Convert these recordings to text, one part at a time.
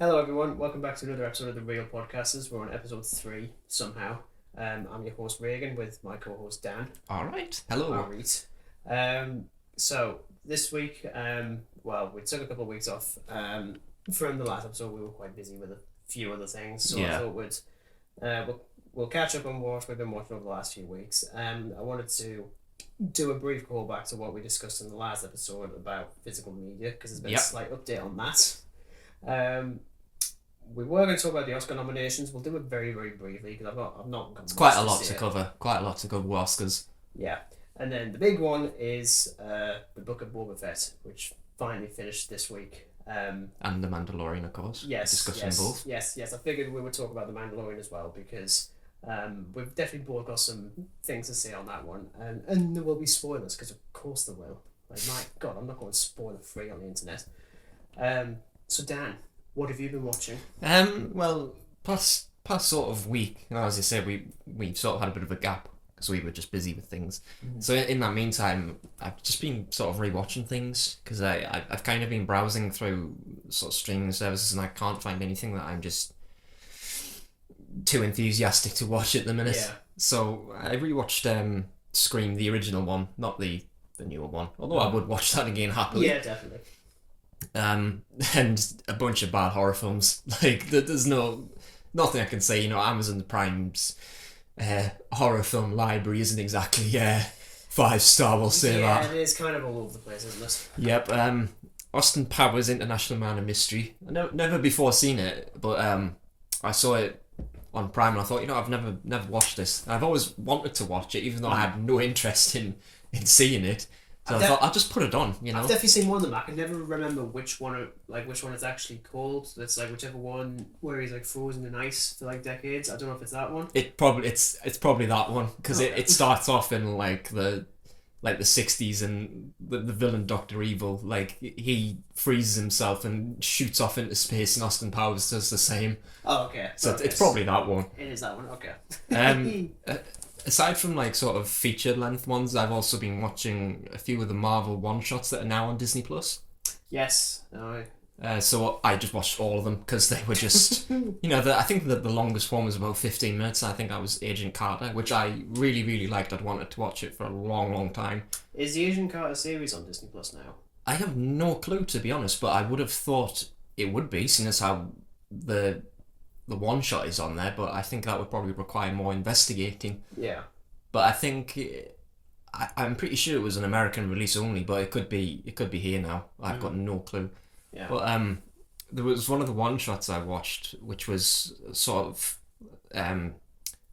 Hello, everyone. Welcome back to another episode of the Real Podcasters. We're on episode 3 somehow. I'm your host Regan with my co-host Dan. All right. Hello. All right. So this week, we took a couple of weeks off. From the last episode, we were quite busy with a few other things, so I thought we'll catch up on what we've been watching over the last few weeks. I wanted to do a brief callback to what we discussed in the last episode about physical media because there's been a slight update on that. We were going to talk about the Oscar nominations. We'll do it very, very briefly because I've not. It's quite a lot to cover. Quite a lot to cover with Oscars. Yeah, and then the big one is the Book of Boba Fett, which finally finished this week. And the Mandalorian, of course. Discussing both. Yes. I figured we would talk about the Mandalorian as well because we've definitely both got some things to say on that one, and there will be spoilers because of course there will. Like my God, I'm not going spoiler free on the internet. So Dan, what have you been watching? Past sort of week, as you said, we sort of had a bit of a gap because we were just busy with things. Mm-hmm. So in that meantime, I've just been sort of rewatching things because I've kind of been browsing through sort of streaming services and I can't find anything that I'm just too enthusiastic to watch at the minute. Yeah. So I rewatched Scream, the original one, not the newer one. Although I would watch that again happily. Yeah, definitely. And a bunch of bad horror films. Like there's nothing I can say. Amazon Prime's horror film library isn't exactly 5-star. We'll say that. Yeah, it is kind of all over the place, isn't it? Yep. Austin Powers International Man of Mystery. I never before seen it, but I saw it on Prime and I thought, I've never watched this. And I've always wanted to watch it, even though I had no interest in seeing it. So I thought I'll just put it on. I've definitely seen one of them. I can never remember which one it's actually called. It's like whichever one where he's like frozen in ice for like decades. I don't know if it's that one. It's probably that one because it starts off in like the 60s and the villain Dr. Evil, like he freezes himself and shoots off into space and Austin Powers does the same. Oh, okay. So it's probably that one. It is that one. Okay. Aside from like sort of feature length ones, I've also been watching a few of the Marvel one shots that are now on Disney Plus. Yes. No. So I just watched all of them because they were just, I think that the longest one was about 15 minutes. I think that was Agent Carter, which I really, really liked. I'd wanted to watch it for a long, long time. Is the Agent Carter series on Disney Plus now? I have no clue, to be honest, but I would have thought it would be, seeing as how the one shot is on there, but I think that would probably require more investigating. Yeah. But I think I'm pretty sure it was an American release only, but it could be here now. I've got no clue. Yeah. But there was one of the one shots I watched, which was sort of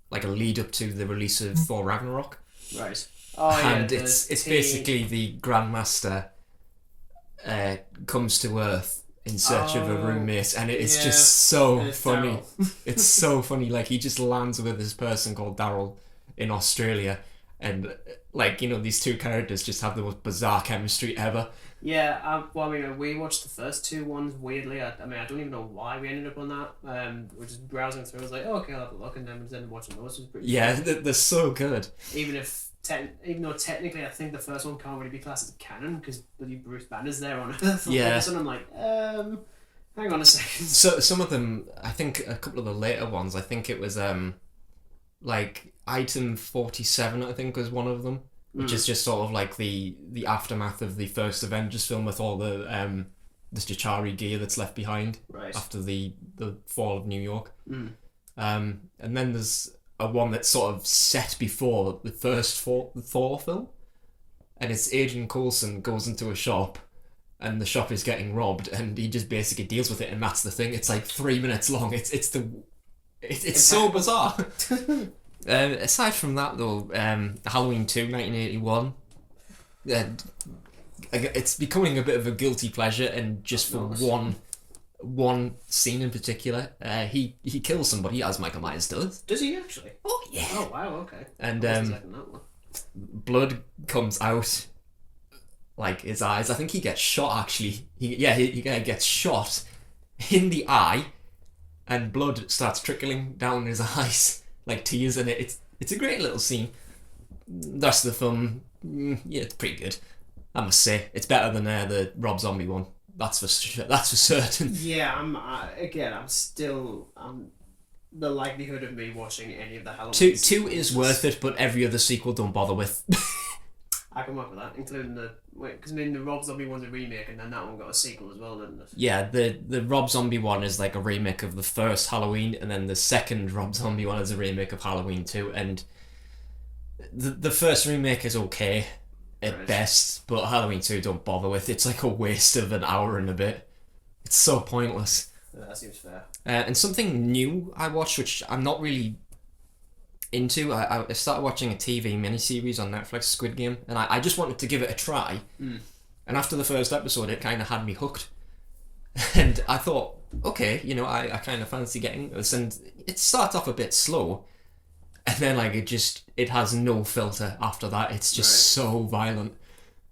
like a lead up to the release of Thor Ragnarok. Right. Oh yeah. And it's basically the Grandmaster comes to Earth in search of a roommate, and it's just so funny. It's so funny. Like he just lands with this person called Daryl in Australia, and these two characters just have the most bizarre chemistry ever. Yeah, we watched the first two ones weirdly. I don't even know why we ended up on that. We're just browsing through. I was like, oh, okay, I'll have a look, and then watching those was pretty. Yeah, they're so good. Even though technically I think the first one can't really be classed as canon because Bruce Banner's there on Earth. Yeah. So I'm like, hang on a second. So some of them, I think a couple of the later ones, I think it was like Item 47, I think was one of them, which is just sort of like the aftermath of the first Avengers film with all the Chitauri gear that's left behind after the fall of New York. And then there's a one that's sort of set before the first Thor film, and it's Agent Coulson goes into a shop and the shop is getting robbed and he just basically deals with it, and that's the thing. It's like 3 minutes long. It's so bizarre. Aside from that though, Halloween 2 1981, it's becoming a bit of a guilty pleasure, and just for one scene in particular, he kills somebody as Michael Myers does. Does he actually? Oh yeah. Oh wow, okay. And blood comes out like his eyes. I think he gets shot actually. He gets shot in the eye, and blood starts trickling down his eyes like tears, and it's a great little scene. The rest of the film, it's pretty good. I must say, it's better than the Rob Zombie one. That's for certain. Yeah, I'm the likelihood of me watching any of the Halloween. Two is worth it, but every other sequel don't bother with. I can work with that, including because the Rob Zombie one's a remake, and then that one got a sequel as well, didn't it? Yeah, the Rob Zombie one is like a remake of the first Halloween, and then the second Rob Zombie one is a remake of Halloween 2, and the first remake is okay at best, but Halloween 2 don't bother with. It's like a waste of an hour and a bit. It's so pointless. Yeah, that seems fair. And something new I watched, which I'm not really into, I started watching a TV miniseries on Netflix, Squid Game, and I just wanted to give it a try. And after the first episode, it kind of had me hooked. And I thought, okay, I kind of fancy getting this. And it starts off a bit slow, and then like it has no filter after that. It's just so violent.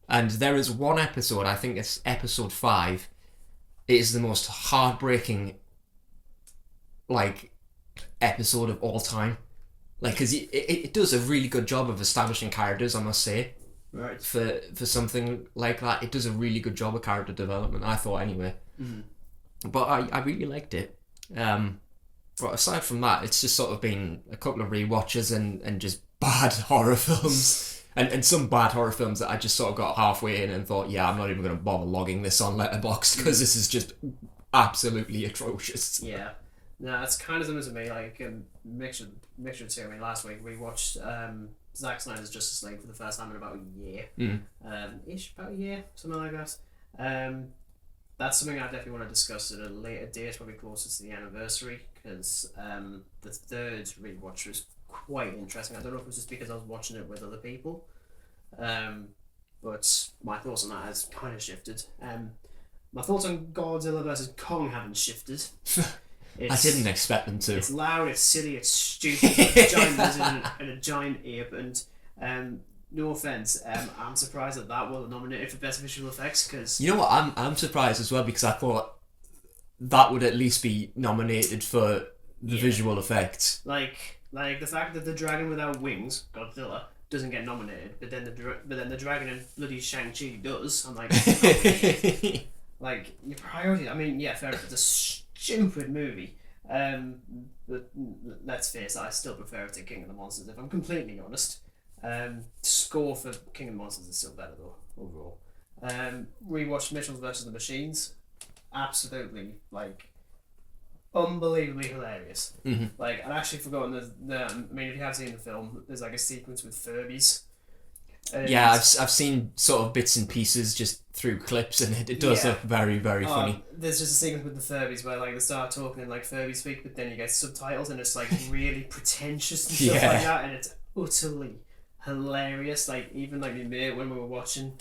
And there is one episode, I think it's episode 5. It is the most heartbreaking episode of all time. Because it does a really good job of establishing characters, I must say. Right. For something like that, it does a really good job of character development, I thought anyway. But I really liked it. But aside from that, it's just sort of been a couple of rewatches and just bad horror films. And some bad horror films that I just sort of got halfway in and thought, yeah, I'm not even going to bother logging this on Letterboxd because this is just absolutely atrocious. Yeah. No, it's kind of similar to me, mixture too. I mean, last week we watched Zack Snyder's Justice League for the first time in about a year. About a year, something like that. That's something I definitely want to discuss at a later date, probably closer to the anniversary, because the third rewatch was quite interesting. I don't know if it was just because I was watching it with other people, but my thoughts on that has kind of shifted. My thoughts on Godzilla vs. Kong haven't shifted. I didn't expect them to. It's loud, it's silly, it's stupid. It's a giant lizard and a giant ape, and no offense, I'm surprised that was nominated for best visual effects because you know what, I'm surprised as well because I thought that would at least be nominated for the visual effects. Like the fact that the dragon without wings, Godzilla, doesn't get nominated, but then the dragon in bloody Shang-Chi does. I'm like, like your priority. I mean, yeah, fair enough. It's a stupid movie. But let's face it, I still prefer it to King of the Monsters. If I'm completely honest, score for King of the Monsters is still better though overall. Rewatched Mitchell vs. the Machines. Absolutely unbelievably hilarious. I'd actually forgotten I mean, if you have seen the film, there's a sequence with Furbies. Yeah, I've seen sort of bits and pieces just through clips, and it does look very, very funny. There's just a sequence with the Furbies where they start talking in Furby speak, but then you get subtitles, and it's really pretentious and stuff like that, and it's utterly hilarious. Even my mate, when we were watching,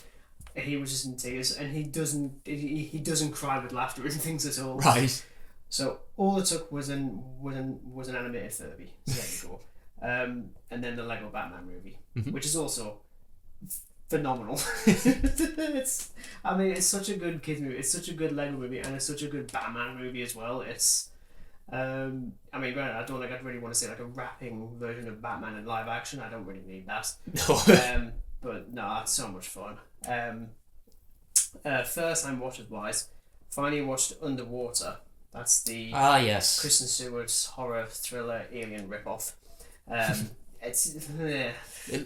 he was just in tears, and he doesn't cry with laughter and things at all. Right. So all it took was an animated Furby. So there you go. And then the Lego Batman movie, which is also phenomenal. It's such a good kids movie. It's such a good Lego movie, and it's such a good Batman movie as well. It's I mean, granted, I don't I really want to say a rapping version of Batman in live action. I don't really need that. No. But no, it's so much fun. First time watches wise, finally watched Underwater. That's the yes, Kristen Stewart's horror thriller alien ripoff. It's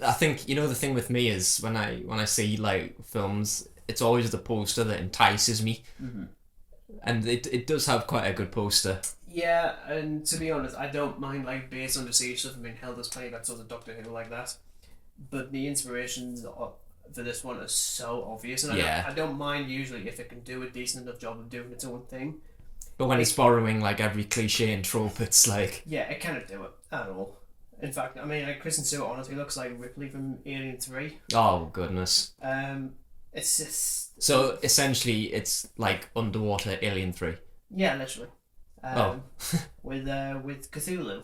I think the thing with me is when I see films, it's always the poster that entices me, and it does have quite a good poster. Yeah, and to be honest, I don't mind based on the siege stuff. I mean, hell, there's plenty of episodes of Doctor Who like that, but the inspirations for this one are so obvious, and I don't mind usually if it can do a decent enough job of doing its own thing. But when it's borrowing every cliche and trope, it's yeah, it cannot do it at all. In fact, I mean, Kristen Stewart honestly looks like Ripley from Alien 3. Oh goodness. It's just so essentially it's Underwater Alien 3. Yeah, literally. with Cthulhu.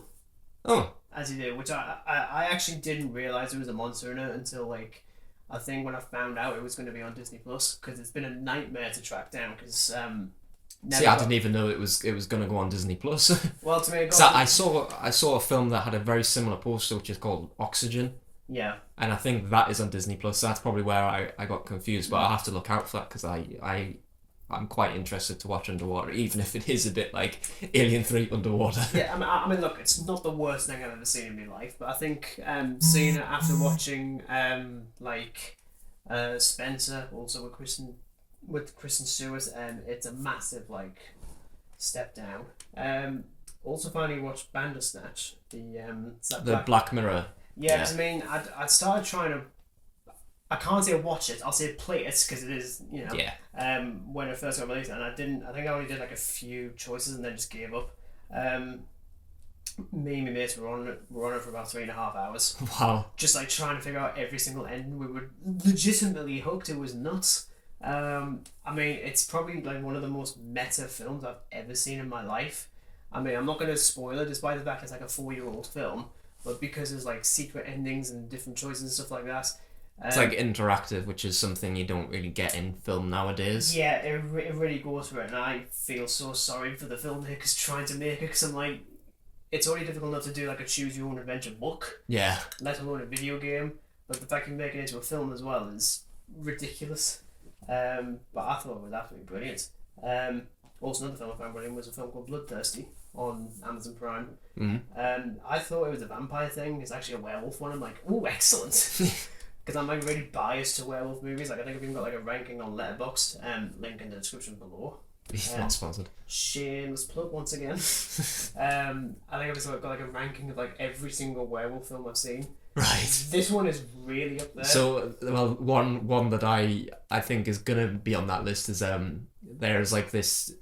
Oh. As you do, which I actually didn't realize there was a monster in it until I think when I found out it was going to be on Disney Plus, because it's been a nightmare to track down because. See, I didn't even know it was going to go on Disney Plus. Well, to me, I saw a film that had a very similar poster, which is called Oxygen. Yeah. And I think that is on Disney Plus. So that's probably where I got confused, but I'll have to look out for that because I I'm quite interested to watch underwater, even if it is a bit like Alien 3 underwater. Yeah, I mean, look, it's not the worst thing I've ever seen in my life, but I think seeing it after watching Spencer, also with Kristen Stewart, it's a massive like step down. Also finally watched Bandersnatch, the Black Mirror. Yeah, because I mean, I started trying to. I can't say watch it. I'll say play it because it is, Yeah. When it first got released, and I didn't. I think I only did like a few choices and then just gave up. Me and my mates were on it for about 3.5 hours. Wow. Just like trying to figure out every single ending. We were legitimately hooked. It was nuts. I mean, it's probably like one of the most meta films I've ever seen in my life. I mean, I'm not going to spoil it, despite the fact it's like a 4-year-old film, but because there's like secret endings and different choices and stuff like that. It's like interactive, which is something you don't really get in film nowadays. Yeah, it really goes for it, and I feel so sorry for the filmmakers trying to make it, because I'm like, it's already difficult enough to do like a choose your own adventure book, Yeah. let alone a video game, but the fact you make it into a film as well is ridiculous. But I thought it was absolutely brilliant. Also, another film I found brilliant was a film called Bloodthirsty on Amazon Prime. Mm-hmm. I thought it was a vampire thing. It's actually a werewolf one. I'm like, oh, excellent. Because I'm like really biased to werewolf movies. Like I think I've even got like a ranking on Letterboxd. Link in the description below. Not sponsored. Shameless plug once again. I think I've just got like a ranking of like every single werewolf film I've seen. Right. This one is really up there. So, well, one that I think is gonna be on that list is there's like this.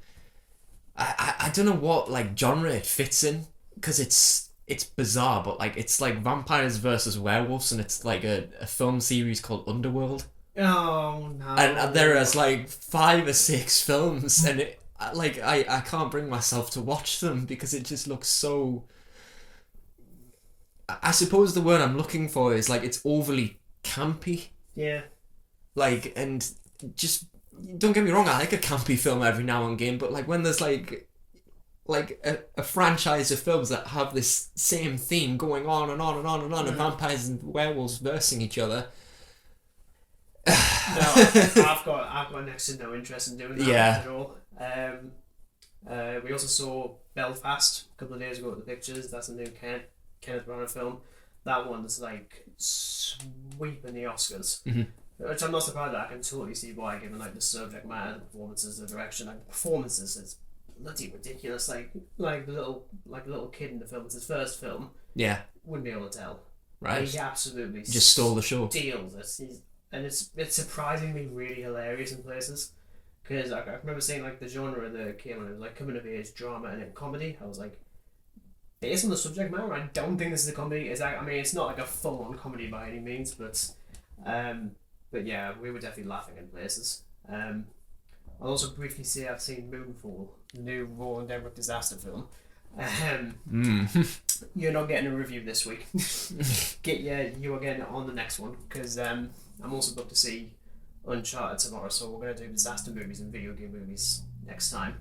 I don't know what like genre it fits in, because it's bizarre, but like it's like vampires versus werewolves, and it's like a film series called Underworld. Oh no! And there is like 5 or 6 films, and I can't bring myself to watch them because it just looks so. I suppose the word I'm looking for is like it's overly campy. Yeah. Like, and just don't get me wrong, I like a campy film every now and again, but like when there's like a franchise of films that have this same theme going on and on and on and on, and vampires and werewolves versing each other. No, I've got next to no interest in doing that at all. We also saw Belfast a couple of days ago at the pictures. That's a new Kenneth Branagh film. That one's like sweeping the Oscars. Mm-hmm. Which I'm not surprised at. I can totally see why, given like the subject matter, the performances, the direction. Like the performances is bloody ridiculous. Like the little kid in the film. It's his first film. Yeah. Wouldn't be able to tell. Right. He absolutely just stole the show. Steals it. And it's surprisingly really hilarious in places. Because I remember seeing like the genre that came on. It was like coming of age drama and then comedy. I was like, based on the subject matter, I don't think this is a comedy. It's not like a full on comedy by any means, but yeah, we were definitely laughing in places. I'll also briefly say I've seen Moonfall, the new Roland Emmerich disaster film. You're not getting a review this week. You are getting it on the next one, because I'm also booked to see Uncharted tomorrow, so we're going to do disaster movies and video game movies next time.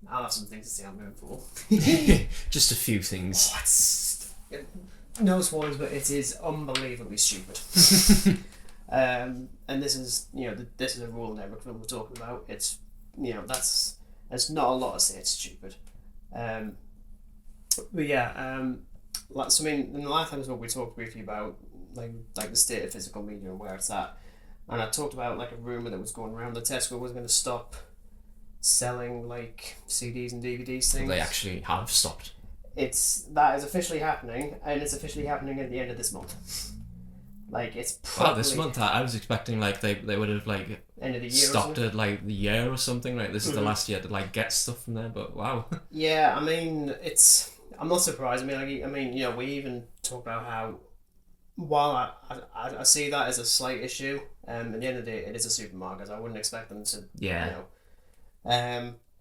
I'll have some things to say on Moonfall. Just a few things. No spoilers, but it is unbelievably stupid. And this is a Roland Emmerich film we're talking about. It's there's not a lot to say. It's stupid. But yeah, in the last episode we talked briefly about like the state of physical media and where it's at, and I talked about like a rumor that was going around that Tesco was going to stop selling like CDs and DVDs things. They actually have stopped. That is officially happening, and it's officially happening at the end of this month. Like it's probably this month. I was expecting like they would have like end of the year stopped at like the year or something. Like this is the last year to like get stuff from there. But wow. Yeah, I mean I'm not surprised. I mean we even talk about how while I see that as a slight issue, at the end of the day it is a supermarket. I wouldn't expect them to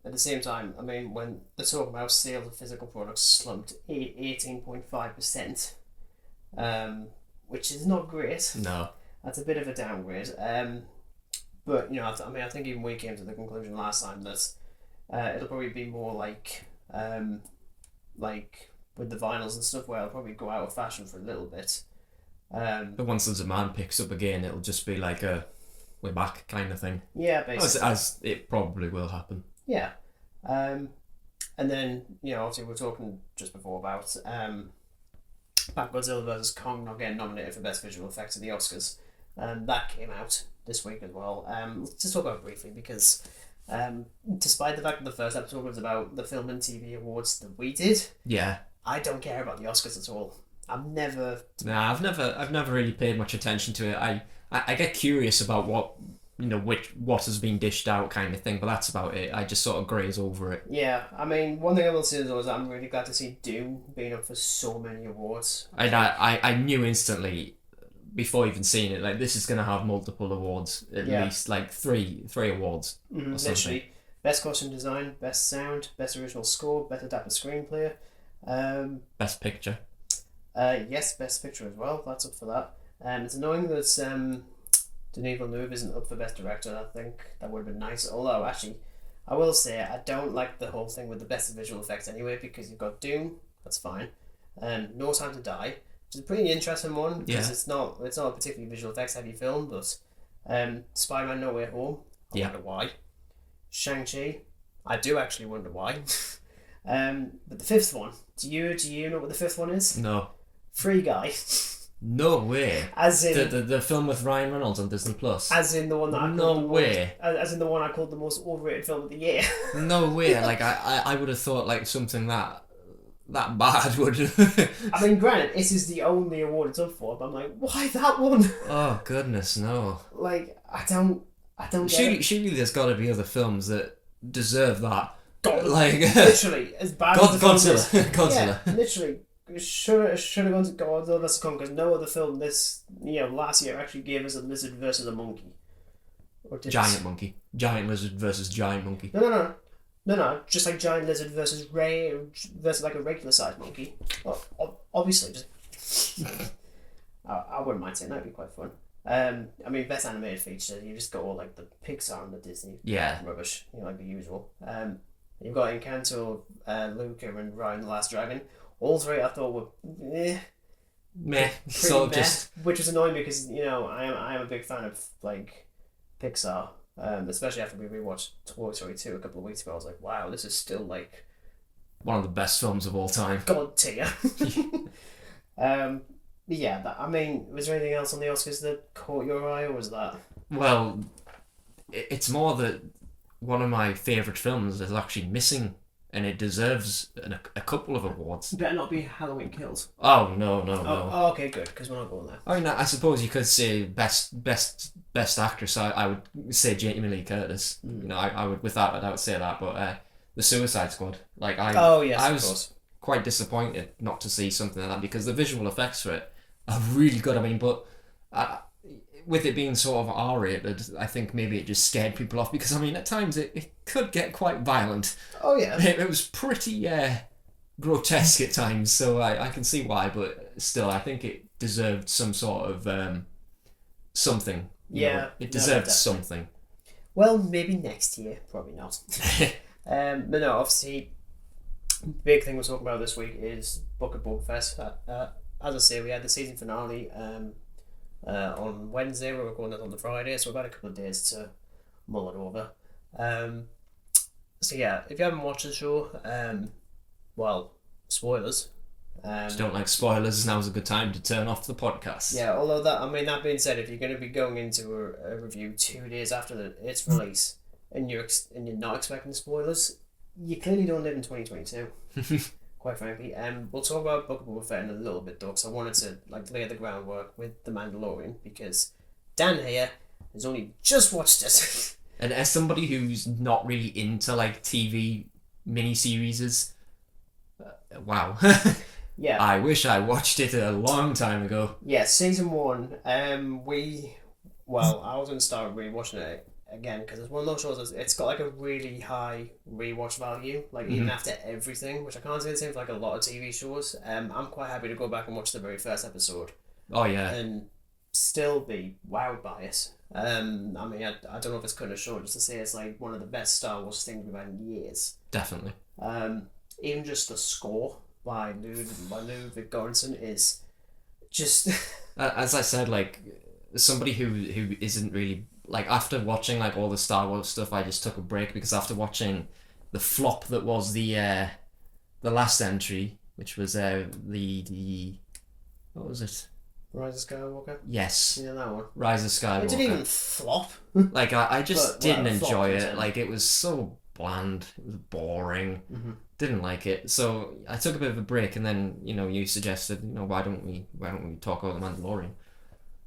at the same time, I mean, when they're talking about sales of physical products slumped 18.5%, which is not great. No. That's a bit of a downgrade. But, I think even we came to the conclusion last time that it'll probably be more like with the vinyls and stuff, where it'll probably go out of fashion for a little bit. But once the demand picks up again, it'll just be like a we're back kind of thing. Yeah, basically. As it probably will happen. Yeah. And then, obviously we were talking just before about Godzilla vs. Kong not getting nominated for Best Visual Effects at the Oscars. That came out this week as well. Let's just talk about it briefly because despite the fact that the first episode was about the film and TV awards that we did, I don't care about the Oscars at all. I've never really paid much attention to it. I get curious about what has been dished out kind of thing, but that's about it. I just sort of graze over it. Yeah, I mean, one thing I will say is I'm really glad to see Doom being up for so many awards. And I knew instantly before even seeing it, like, this is going to have multiple awards, at least like three awards. Literally, best costume design, best sound, best original score, best adapted screenplay, best picture. Yes, best picture as well. That's up for that. It's annoying that Denis Villeneuve isn't up for best director. I think that would have been nice. Although, actually, I will say I don't like the whole thing with the best visual effects anyway, because you've got Doom, that's fine, No Time to Die, which is a pretty interesting one because it's not a particularly visual effects heavy film, but Spider-Man No Way Home, I wonder why. Shang-Chi, I do actually wonder why. But the fifth one, do you know what the fifth one is? No. Free Guy. No way. As in the film with Ryan Reynolds on Disney Plus. As in the one that as in the one I called the most overrated film of the year. No way. Like I would have thought like something that bad would. I mean, granted, this is the only award it's up for, but I'm like, why that one? Oh goodness, no. Like I don't. Surely there's got to be other films that deserve that. Literally as bad as the Godzilla. Yeah, literally. Should have gone to Godzilla vs. Kong because no other film last year actually gave us a lizard versus a monkey. Giant monkey. Giant lizard versus giant monkey. No. Just like giant lizard versus like a regular sized monkey. Obviously, just I wouldn't mind saying that'd be quite fun. I mean, best animated feature. You just got all like the Pixar and the Disney rubbish. Like the usual. You've got Encanto, Luca, and Ryan the Last Dragon. All three I thought were meh. So just which was annoying because I am a big fan of like Pixar, especially after we rewatched Toy Story 2 a couple of weeks ago. I was like, wow, this is still like one of the best films of all time. God tier. I mean, was there anything else on the Oscars that caught your eye, or was that? Well, it's more that one of my favourite films is actually missing. And it deserves a couple of awards. Better not be Halloween Kills. Oh no! Oh, okay, good, because we're not going there. I mean, I suppose you could say best actress. I would say Jamie Lee Curtis. I would without a doubt say that. But the Suicide Squad, I was quite disappointed not to see something like that because the visual effects for it are really good. I mean, but with it being sort of R-rated, I think maybe it just scared people off because, I mean, at times it could get quite violent. Oh, yeah. It was pretty grotesque at times, so I can see why, but still, I think it deserved some sort of something. It deserved something. Well, maybe next year. Probably not. But no, obviously, big thing we're talking about this week is Book of Boba Fett. As I say, we had the season finale on Wednesday. We're recording that on the Friday, so we've had a couple of days to mull it over. So yeah, if you haven't watched the show, well, spoilers. If you don't like spoilers, now's a good time to turn off the podcast. Yeah, although that being said, if you're going to be going into a review 2 days after its release and you're not expecting spoilers, you clearly don't live in 2022. Quite frankly, we'll talk about Book of Boba Fett in a little bit though, because I wanted to lay the groundwork with The Mandalorian because Dan here has only just watched it. And as somebody who's not really into TV miniseries, wow. Yeah. I wish I watched it a long time ago. Yeah, season 1. I was going to start rewatching it again because it's one of those shows it's got a really high rewatch value, even after everything, which I can't say the same for a lot of TV shows. I'm quite happy to go back and watch the very first episode. Oh yeah. And still be wowed by it. I mean, I don't know if it's cutting it short just to say it's one of the best Star Wars things we've had in years. Definitely. Even just the score by Ludwig Göransson is just as I said, somebody who isn't really like after watching like all the Star Wars stuff, I just took a break because after watching the flop that was the last entry, which was the what was it? Rise of Skywalker. Yes. Yeah, that one. Rise of Skywalker. It didn't even flop. Like I just But, didn't well, enjoy flop it. Like it was so bland. It was boring. Mm-hmm. Didn't like it. So I took a bit of a break, and then you suggested why don't we talk about the Mandalorian?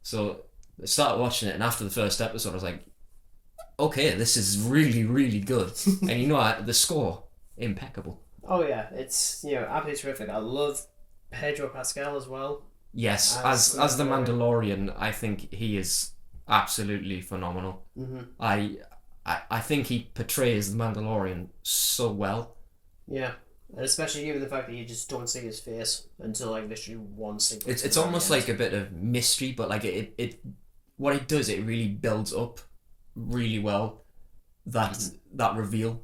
So I started watching it, and after the first episode, I was like, okay, this is really really good. And the score impeccable. Oh yeah, it's absolutely terrific. I love Pedro Pascal as well. Yes, as the Mandalorian, I think he is absolutely phenomenal. Mm-hmm. I think he portrays the Mandalorian so well. Yeah, and especially given the fact that you just don't see his face until like literally one sequence. It's almost like a bit of mystery, but like it what it does, it really builds up really well that reveal.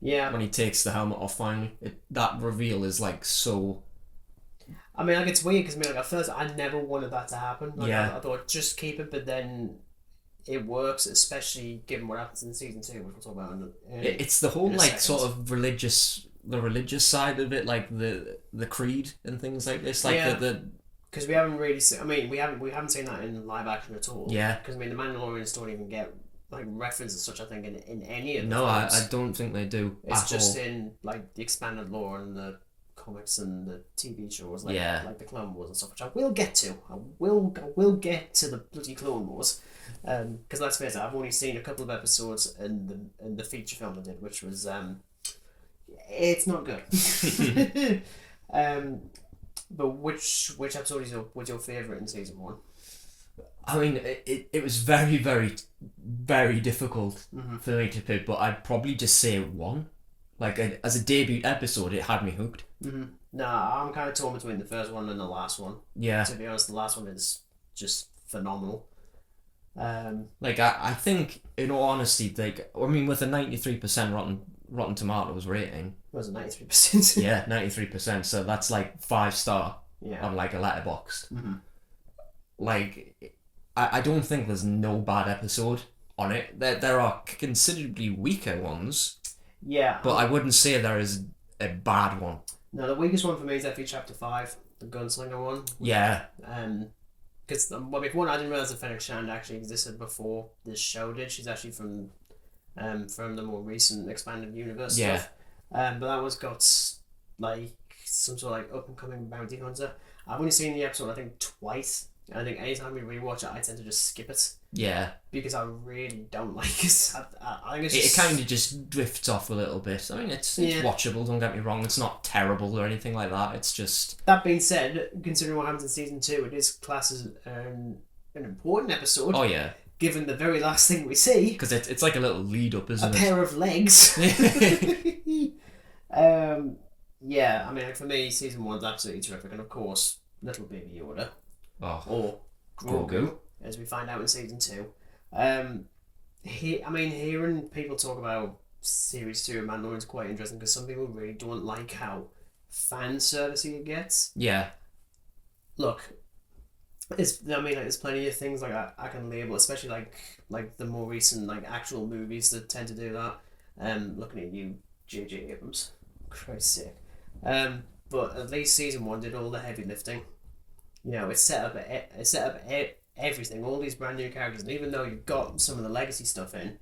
Yeah. When he takes the helmet off finally, that reveal is like so. I mean, like it's weird because at first I never wanted that to happen. Like, yeah. I thought just keep it, but then it works, especially given what happens in season 2, which we'll talk about it's the whole like second. Sort of the religious side of it, like the creed and things like this, like the because we haven't really seen. I mean, we haven't seen that in live action at all. Yeah. Because the Mandalorians don't even get like reference as such. I think in any of the no, films. I don't think they do. It's just in like the expanded lore and the comics and the TV shows, like the Clone Wars and stuff, which I will get to. I will get to the bloody Clone Wars, because let's face it, I've only seen a couple of episodes in the feature film I did, which was it's not good. But which episode was your favourite in season 1? I mean, it was very very very difficult for me to pick, but I'd probably just say 1. Like as a debut episode, it had me hooked. Mm-hmm. Nah, I'm kind of torn between the first one and the last one. Yeah. To be honest, the last one is just phenomenal. Like I think, in all honesty, like I mean, with a 93% Rotten Tomatoes rating. Was it 93%? Yeah, 93%. So that's like 5-star. Yeah. On like a letterbox. Mm-hmm. Like, I don't think there's no bad episode on it. There are considerably weaker ones. Yeah. But I wouldn't say there is a bad one. No, the weakest one for me is definitely Chapter 5, the Gunslinger one. Yeah. Because, well, one, I didn't realise that Fennec Shand actually existed before this show did. She's actually from the more recent expanded universe stuff. But that one's got like some sort of like up and coming bounty hunter. I've only seen the episode I think twice. I think anytime we rewatch it, I tend to just skip it. Yeah. Because I really don't like it. I think it kind of just drifts off a little bit. I mean, it's watchable, don't get me wrong. It's not terrible or anything like that. It's just... That being said, considering what happens in season 2, it is classed as an important episode. Oh, yeah. Given the very last thing we see. Because it's like a little lead up, isn't it? A pair of legs. Yeah, I mean, like, for me, season 1's absolutely terrific. And of course, little baby Yoda. Oh. Or Grogu, as we find out in season 2. Hearing people talk about series 2 of Mandalorian is quite interesting because some people really don't like how fan servicey it gets. Yeah. Look, there's plenty of things like I can label, especially like the more recent like actual movies that tend to do that. Looking at you, J.J. Abrams, Christ's sake. But at least season 1 did all the heavy lifting. You know, it set up everything, all these brand new characters, and even though you've got some of the legacy stuff in,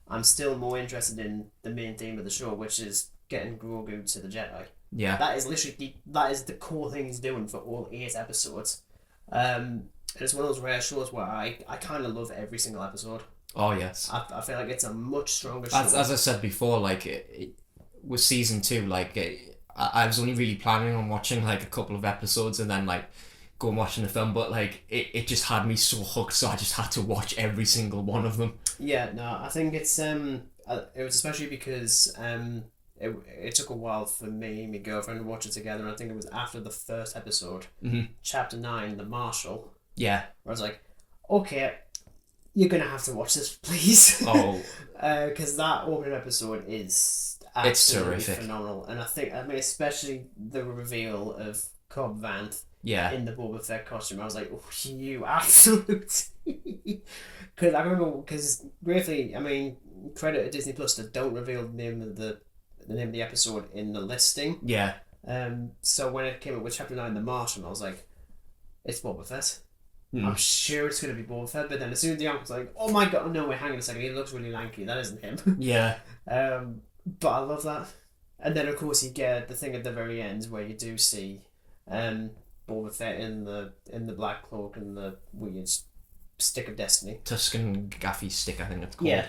I'm still more interested in the main theme of the show, which is getting Grogu to the Jedi. Yeah. That is literally the core thing he's doing for all 8 episodes. And it's one of those rare shows where I kind of love every single episode. Oh, yes. I feel like it's a much stronger show. As I said before, like, with season 2, like, I was only really planning on watching, like, a couple of episodes and then, like, go and watching the film, but like it just had me so hooked, so I just had to watch every single one of them. Yeah, no, I think it's it was especially because it took a while for me and my girlfriend to watch it together, and I think it was after the first episode, chapter 9, the Marshal. Yeah. Where I was like, okay, you're gonna have to watch this, please. Oh. Because that opening episode is absolutely phenomenal, and I mean especially the reveal of Cobb Vanth Yeah. in the Boba Fett costume. I was like, oh, you absolute. Because I remember, because briefly, I mean, credit to Disney Plus that don't reveal the name of the episode in the listing. Yeah. So when it came up with Chapter 9, The Martian, I was like, it's Boba Fett. Hmm. I'm sure it's going to be Boba Fett, but then as soon as the uncle was like, oh my god, no, wait, hang on a second, he looks really lanky, that isn't him. Yeah. But I love that. And then, of course, you get the thing at the very end where you do see Boba Fett in the black cloak and the weird stick of destiny. Tuscan gaffy stick, I think it's called. Yeah,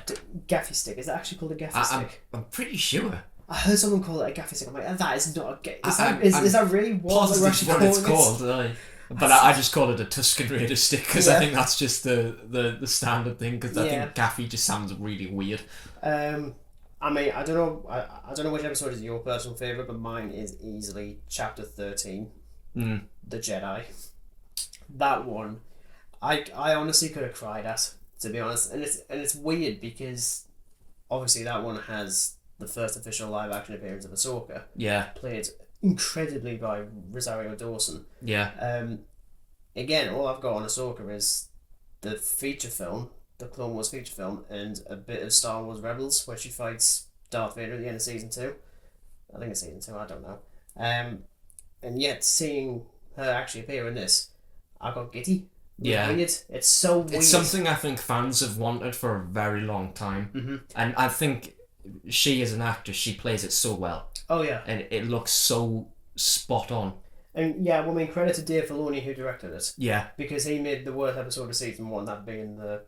gaffy stick. Is that actually called a gaffy stick? I'm pretty sure. I heard someone call it a gaffy stick. I'm like, that is not a gaffy. Is that really what it's called? But I just call it a Tuscan Raider stick because I think that's just the standard thing, because I think gaffy just sounds really weird. I mean, I don't know. I don't know which episode is your personal favorite, but mine is easily Chapter 13, The Jedi. That one, I honestly could have cried at, to be honest, and it's weird because obviously that one has the first official live action appearance of Ahsoka. Yeah. Played incredibly by Rosario Dawson. Yeah. Again, all I've got on Ahsoka is the feature film, the Clone Wars feature film, and a bit of Star Wars Rebels, where she fights Darth Vader at the end of season 2. I think it's season 2, I don't know. And yet, seeing her actually appear in this, I got giddy. Yeah. Weird. It's so weird. It's something I think fans have wanted for a very long time. Mm-hmm. And I think she, as an actress, she plays it so well. Oh, yeah. And it looks so spot on. And yeah, well, I mean, credit to Dave Filoni who directed it. Yeah. Because he made the worst episode of season 1, that being the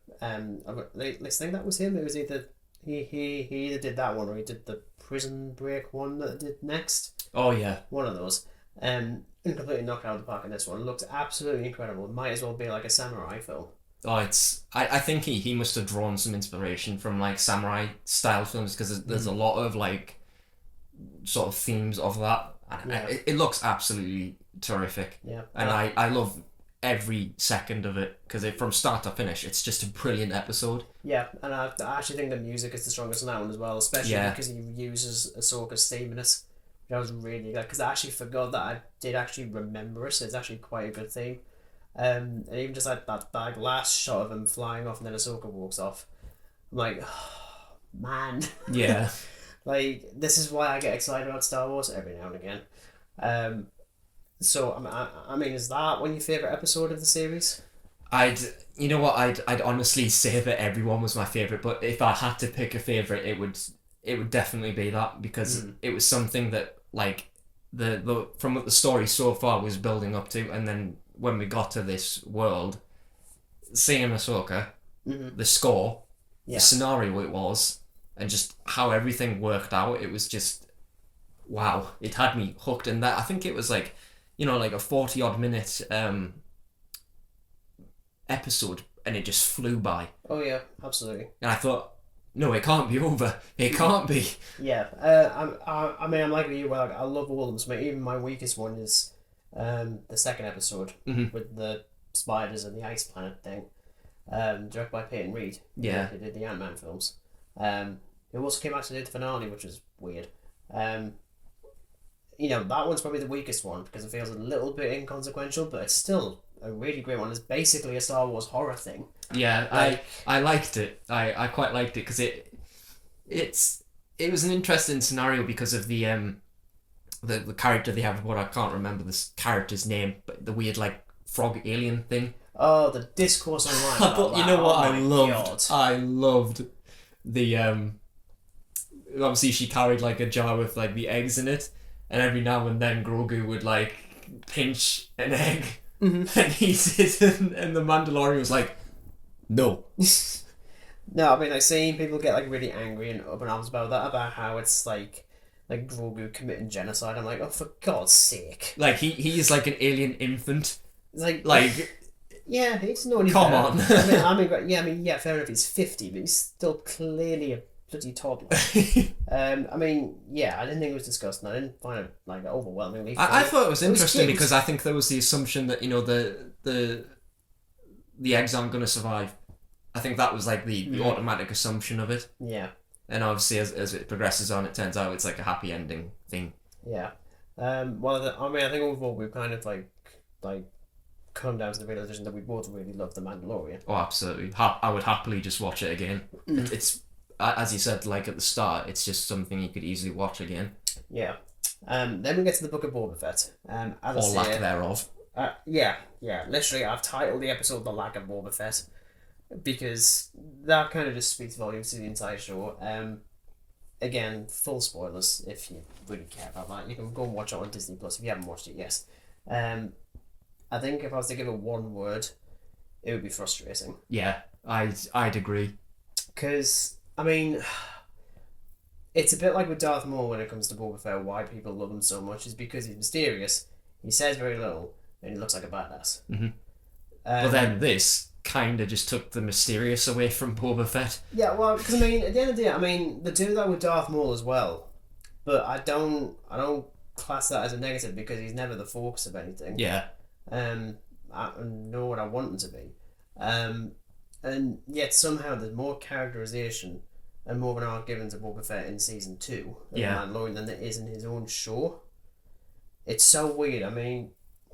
let's think that was him. It was either he either did that one or he did the Prison Break one that did next. Oh yeah. One of those. And completely knocked out of the park in this one. It looked absolutely incredible. It might as well be like a samurai film. Oh, I think he must have drawn some inspiration from like samurai style films, because there's a lot of like sort of themes of that. Yeah. It looks absolutely terrific. Yeah. And I love every second of it, because from start to finish it's just a brilliant episode. Yeah, and I actually think the music is the strongest in that one as well, especially because he uses Ahsoka's theme in it. Which I was really glad, because I actually forgot that I did actually remember it. So it's actually quite a good theme. And even just like that last shot of him flying off and then Ahsoka walks off, I'm like, oh, man. Yeah. Like, this is why I get excited about Star Wars every now and again. So I mean, is that one of your favourite episode of the series? I'd honestly say that everyone was my favourite, but if I had to pick a favourite, it would definitely be that, because it was something that like the from what the story so far was building up to, and then when we got to this world, seeing Ahsoka, the score, the scenario it was, and just how everything worked out, it was just wow. It had me hooked in that. I think it was like, like a 40-odd minute episode, and it just flew by. Oh yeah, absolutely. And I thought, no, it can't be over. It can't be. Yeah. I mean, I'm like you. Well, I love all of them. So even my weakest one is the second episode with the spiders and the ice planet thing. Directed by Peyton Reed. Yeah. Who did the Ant-Man films. It also came out to do the finale, which was weird. That one's probably the weakest one because it feels a little bit inconsequential, but it's still a really great one. It's basically a Star Wars horror thing. Yeah, I liked it. I quite liked it because it was an interesting scenario because of the character they have. What I can't remember this character's name, but the weird like frog alien thing. Oh, the discourse online. But you know what I loved? I loved the obviously she carried like a jar with like the eggs in it, and every now and then Grogu would like pinch an egg and eat it, and the Mandalorian was like, no. No, I mean, I've seen people get like really angry and up in arms about that, about how it's like Grogu committing genocide. I'm like, oh, for God's sake! Like he's like an alien infant. Like yeah, he's not even. Come on. Yeah, fair enough. He's 50, but he's still clearly a bloody toddler. I mean, yeah, I didn't think it was disgusting. I didn't find it like overwhelmingly. I thought it was interesting because I think there was the assumption that the eggs aren't going to survive. I think that was like the automatic assumption of it. Yeah. And obviously, as it progresses on, it turns out it's like a happy ending thing. Yeah. I think overall we've kind of like come down to the realization that we both really love The Mandalorian. Oh, absolutely. I would happily just watch it again. It's, as you said, like at the start, it's just something you could easily watch again. Yeah. Then we get to the Book of Boba Fett. Or lack thereof. Yeah. Literally, I've titled the episode "The Lack of Boba Fett" because that kind of just speaks volumes to the entire show. Again, full spoilers if you really care about that. You can go and watch it on Disney Plus if you haven't watched it yet. I think if I was to give it one word, it would be frustrating. Yeah, I'd agree. Because, I mean, it's a bit like with Darth Maul when it comes to Boba Fett. Why people love him so much is because he's mysterious, he says very little, and he looks like a badass. Mm-hmm. But then this kind of just took the mysterious away from Boba Fett. Yeah, well, because, I mean, at the end of the day, I mean, they do that with Darth Maul as well, but I don't class that as a negative because he's never the focus of anything. Yeah. I know what I want him to be. And yet somehow there's more characterization and more of an arc given to Boba Fett in season 2 of Mandalorian than there is in his own show. It's so weird. I mean,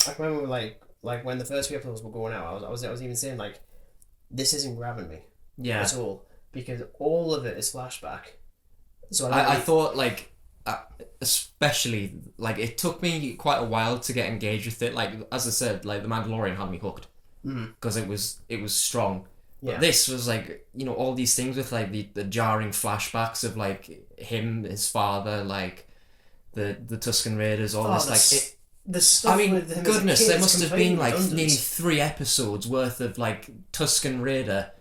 I remember like when the first few episodes were going out, I was even saying like, this isn't grabbing me at all because all of it is flashback. So I thought like, especially like it took me quite a while to get engaged with it. Like as I said, like The Mandalorian had me hooked because it was strong. But this was like, you know, all these things with like the jarring flashbacks of like him, his father, like the Tusken Raiders, all this like. The stuff I mean, with him goodness, as a kid there must have been like redundant. nearly 3 episodes worth of like Tusken Raider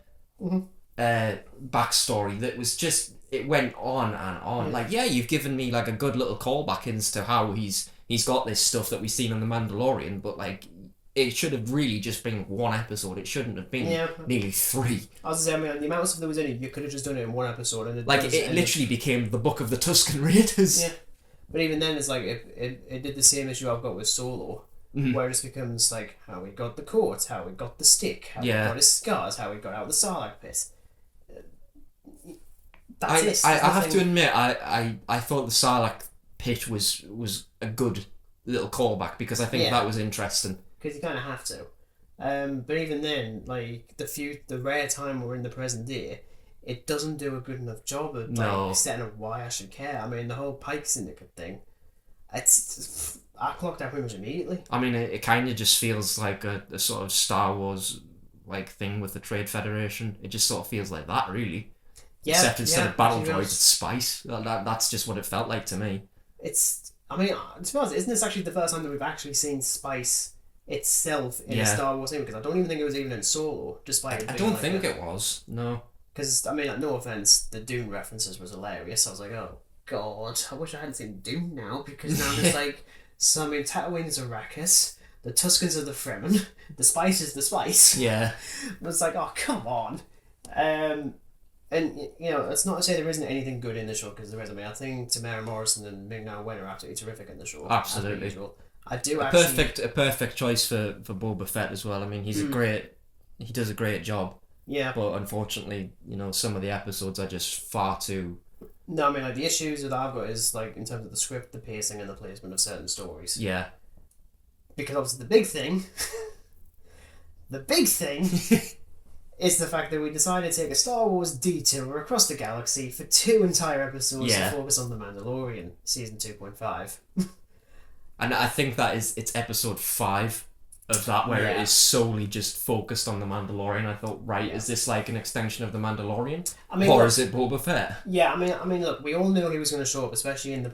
backstory that was just, it went on and on. Like, you've given me like a good little callback into how he's got this stuff that we've seen on The Mandalorian, but like it should have really just been 1 episode. It shouldn't have been nearly 3. I was saying, I mean, the amount of stuff that was in it, you could have just done it in 1 episode, and it literally became the Book of the Tusken Raiders. Yeah. But even then, it's like it did the same issue I've got with Solo, where it just becomes like how he got the coat, how he got the stick, how he got his scars, how he got out of the Sarlacc pit. That's it. I have to admit, I thought the Sarlacc pit was a good little callback because I think that was interesting. Because you kind of have to. But even then, like the rare time we're in the present day, it doesn't do a good enough job of like, setting up why I should care. I mean, the whole Pike Syndicate thing, I clocked out pretty much immediately. I mean, it kind of just feels like a sort of Star Wars like thing with the Trade Federation. It just sort of feels like that, really. Yeah, except instead of battle droids, it's spice. That's just what it felt like to me. I mean, to be honest, isn't this actually the first time that we've actually seen spice itself in a Star Wars thing? Because I don't even think it was even in Solo, despite it being I don't like think it was, no. Because, I mean, like, no offence, the Dune references was hilarious. I was like, oh, God, I wish I hadn't seen Dune now, because now there's like, some in Tatooine's Arrakis, the Tuskens are the Fremen, the Spice is the Spice. Yeah. But it's like, oh, come on. And, you know, it's not to say there isn't anything good in the show, because there is. I mean, I think Tamara Morrison and Ming-Na Wen are absolutely terrific in the show. Absolutely. I do a perfect choice for Boba Fett as well. I mean, he does a great job. Yeah. But unfortunately, you know, some of the episodes are just far too... No, I mean, like, the issues that I've got is, like, in terms of the script, the pacing, and the placement of certain stories. Yeah. Because obviously the big thing... is the fact that we decided to take a Star Wars detour across the galaxy for 2 entire episodes to focus on The Mandalorian, Season 2.5. And I think that it's episode 5 of that where it is solely just focused on The Mandalorian. I thought, is this like an extension of The Mandalorian? I mean, or is it Boba Fett? Yeah, I mean, look, we all knew he was going to show up, especially in the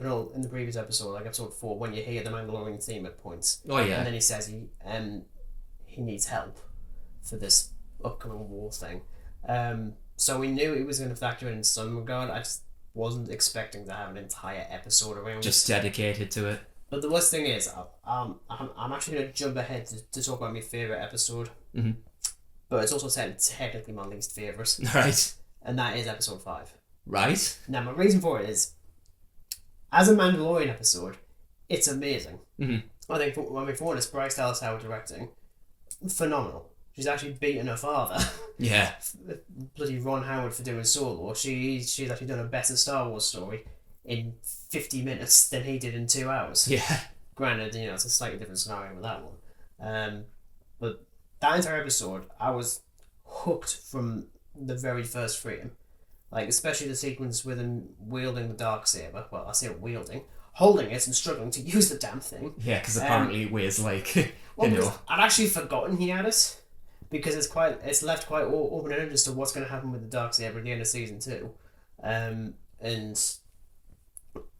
previous episode, like episode 4, when you hear the Mandalorian theme at points. Oh yeah. And then he says he needs help for this upcoming war thing. So we knew it was going to factor in some regard. I just wasn't expecting to have an entire episode around just dedicated to it. But the worst thing is, I'm actually going to jump ahead to talk about my favourite episode. Mm-hmm. But it's also technically my least favourite. Right. And that is episode 5. Right. Now, my reason for it is, as a Mandalorian episode, it's amazing. Mm-hmm. I think, for one, it's Bryce Dallas Howard directing. Phenomenal. She's actually beaten her father. Yeah. Bloody Ron Howard for doing Solo. She's actually done a better Star Wars story in 50 minutes than he did in 2 hours. Yeah. Granted, it's a slightly different scenario with that one. But that entire episode, I was hooked from the very first frame. Like, especially the sequence with him wielding the Darksaber. Well, I say wielding. Holding it and struggling to use the damn thing. Yeah, because apparently it weighs like, I'd actually forgotten he had it. Because it's left quite open-ended as to what's going to happen with the Darksaber at the end of season 2. And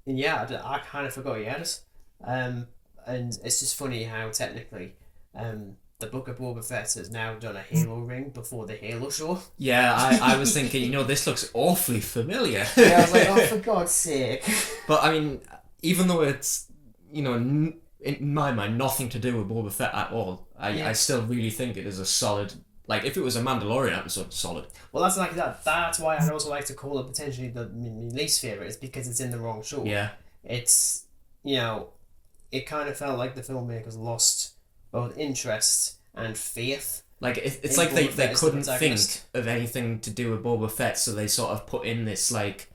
yeah, I kind of forgot he had it. And it's just funny how technically the Book of Boba Fett has now done a Halo ring before the Halo show. Yeah, I was thinking, this looks awfully familiar. Yeah, I was like, oh, for God's sake. But I mean, even though it's, in my mind, nothing to do with Boba Fett at all, I still really think it is a solid, like, if it was a Mandalorian episode, solid. Well, that's like that. That's why I'd also like to call it potentially my least favourite, is because it's in the wrong show. Yeah. It's, it kind of felt like the filmmakers lost both interest and faith. Like, it's like they couldn't think of anything to do with Boba Fett, so they sort of put in this, like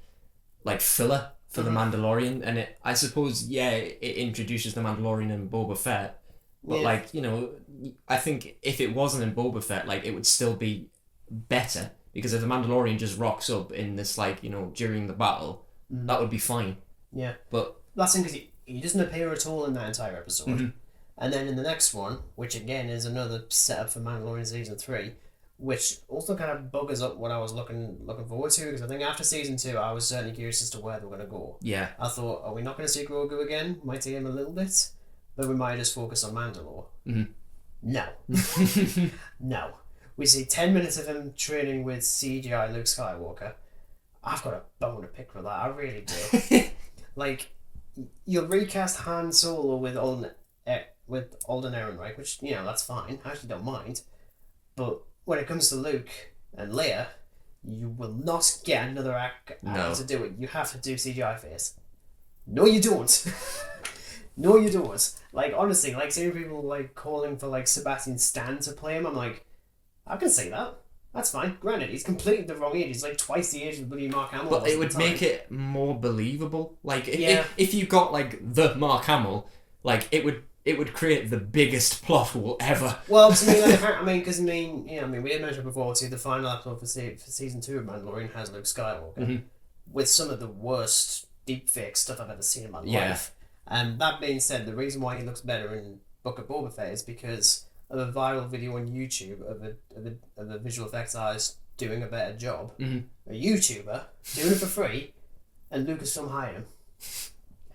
filler for the Mandalorian, and I suppose, it introduces the Mandalorian and Boba Fett, but, I think if it wasn't in Boba Fett, like, it would still be better, because if the Mandalorian just rocks up in this, during the battle, that would be fine. Yeah. But that's because he doesn't appear at all in that entire episode. Mm-hmm. And then in the next one, which again is another setup for Mandalorian season 3, which also kind of buggers up what I was looking forward to, because I think after season 2 I was certainly curious as to where they were going to go. Yeah. I thought, are we not going to see Grogu again? Might see him a little bit, but we might just focus on Mandalore. Mm-hmm. No. No. We see 10 minutes of him training with CGI Luke Skywalker. I've got a bone to pick for that, I really do. Like, you'll recast Han Solo with Alden Ehrenreich, which, that's fine. I actually don't mind. But when it comes to Luke and Leia, you will not get another actor to do it. You have to do CGI face. No, you don't. No, you don't. Like, honestly, like, seeing people, like, calling for, like, Sebastian Stan to play him, I'm like, I can see that. That's fine. Granted, he's completely the wrong age. He's like twice the age of William Mark Hamill. But it would make it more believable. Like, if you got, like, the Mark Hamill, like, it would create the biggest plot hole ever. Well, to me, we had mentioned before, see, the final episode for season 2 of Mandalorian has Luke Skywalker with some of the worst deepfake stuff I've ever seen in my life. And that being said, the reason why he looks better in Book of Boba Fett is because of a viral video on YouTube of the visual effects artist doing a better job. A YouTuber doing it for free, and Lucasfilm hired him.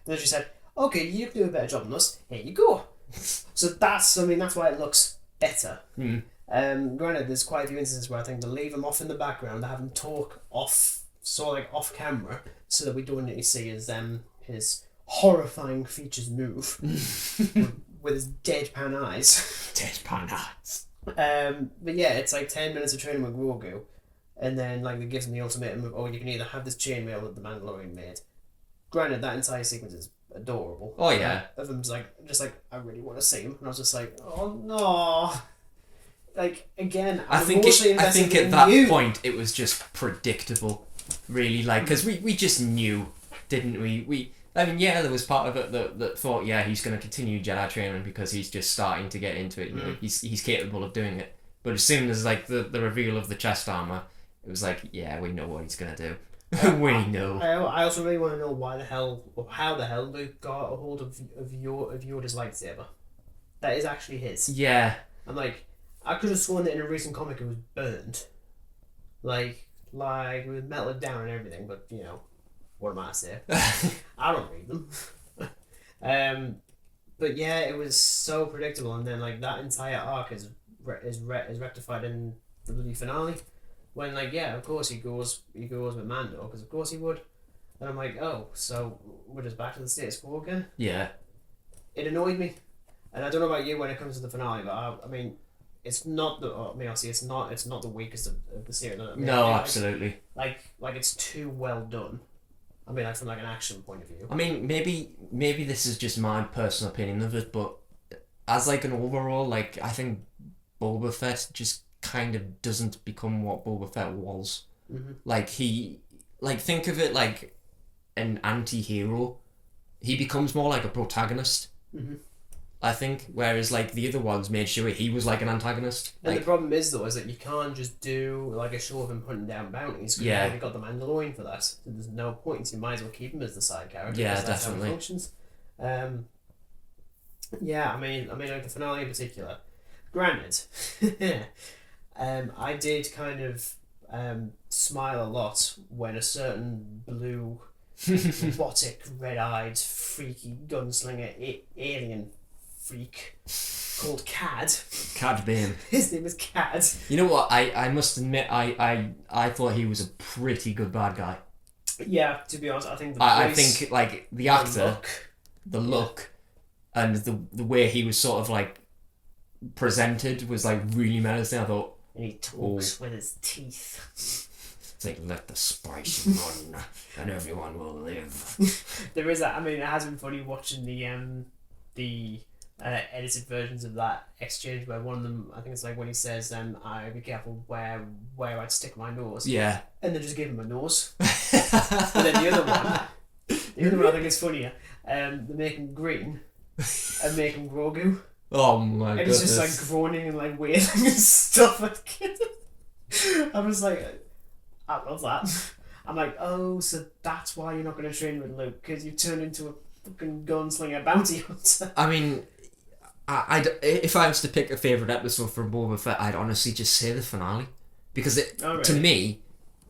Then she said, okay, you can do a better job than us, here you go. So that's why it looks better. Granted, there's quite a few instances where I think they leave him off in the background, they have him talk off camera, so that we don't need to see his horrifying features move with his deadpan eyes. Deadpan eyes. But yeah, it's like 10 minutes of training with Grogu, and then like they give him the ultimatum of, you can either have this chainmail that the Mandalorian made. Granted, that entire sequence is adorable. Oh yeah. Of him just like I really want to see him, and I was just like, oh no. Like, again, I think at that point it was just predictable, really, like, because we just knew, didn't we? There was part of it that thought, he's going to continue Jedi training because he's just starting to get into it. He's capable of doing it. But as soon as like the reveal of the chest armor, it was like, we know what he's going to do. We know. I also really want to know how the hell Luke got a hold of Yoda's lightsaber. That is actually his. Yeah. I'm like, I could have sworn that in a recent comic it was burned. Like it was melted down and everything, but what am I to say? I don't read them. But yeah, it was so predictable, and then like that entire arc is rectified in the bloody finale, when of course he goes with Mando, because of course he would, and I'm like, oh, so we're just back to the status quo again. Yeah. It annoyed me, and I don't know about you when it comes to the finale, but it's not it's not the weakest of the series. No, absolutely. Like it's too well done. From like an action point of view. Maybe this is just my personal opinion of it, but as like an overall, like, I think Boba Fett just kind of doesn't become what Boba Fett was. Like, think of it like an anti-hero. He becomes more like a protagonist, Mm-hmm. I think, whereas like the other ones made sure he was like an antagonist. And Like, the problem is though, is that you can't just do like a show of him hunting down bounties because you've already got the Mandalorian for that. So there's no point. So you might as well keep him as the side character. Yeah, because that's definitely. how it functions. Yeah, I mean, like the finale in particular. Granted, I did kind of smile a lot when a certain blue, robotic, red-eyed, freaky gunslinger alien freak called Cad Bane. his name is Cad. You know what? I must admit, I thought he was a pretty good bad guy. Yeah, to be honest, I think the I voice, think like the actor, the look, the look, and the way he was sort of like presented was like really menacing. I thought, and he talks with his teeth. it's like, let the spice run, and everyone will live. There is that. I mean, it has been funny watching the edited versions of that exchange where one of them, I think it's like when he says, "I be careful where I'd stick my nose." Yeah. And then just give him a nose. But then the other one I think is funnier. They make him green and make him Grogu. Oh my And goodness. he's just like groaning and like wailing and stuff. I was like, I love that. I'm like, oh, so that's why you're not going to train with Luke, because you've turned into a fucking gunslinger bounty hunter. I mean, if I was to pick a favourite episode from Boba Fett, I'd honestly just say the finale. Because to me,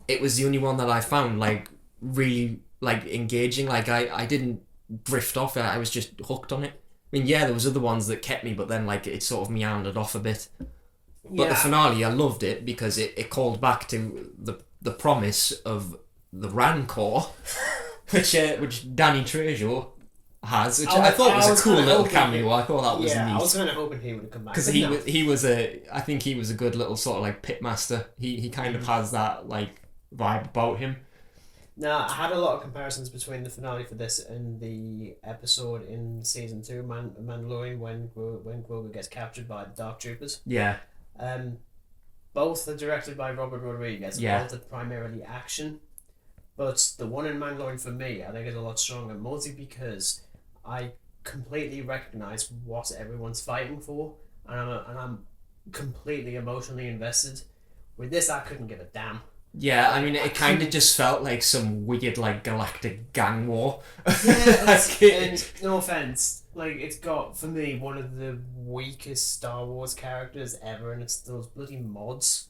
it was the only one that I found like really like engaging. Like I didn't drift off it, I was just hooked on it. I mean, yeah, there was other ones that kept me, but then like it sort of meandered off a bit. But the finale, I loved it because it called back to the promise of the Rancor, which Danny Trejo has, which I thought was a cool little cameo. I thought that was neat. I was kind of hoping he would come back because I think he was a good little sort of like pitmaster. He kind of has that like vibe about him. Now, I had a lot of comparisons between the finale for this and the episode in season 2, Mandalorian, when Grogu gets captured by the Dark Troopers. Yeah. Both are directed by Robert Rodriguez. Yeah. Both are primarily action, but the one in Mandalorian for me, I think, is a lot stronger, mostly because I completely recognize what everyone's fighting for, and I'm completely emotionally invested. With this, I couldn't give a damn. Yeah, I mean, it kind of just felt like some weird, like, galactic gang war. Yeah, and no offense, like, it's got, for me, one of the weakest Star Wars characters ever, and it's those bloody mods.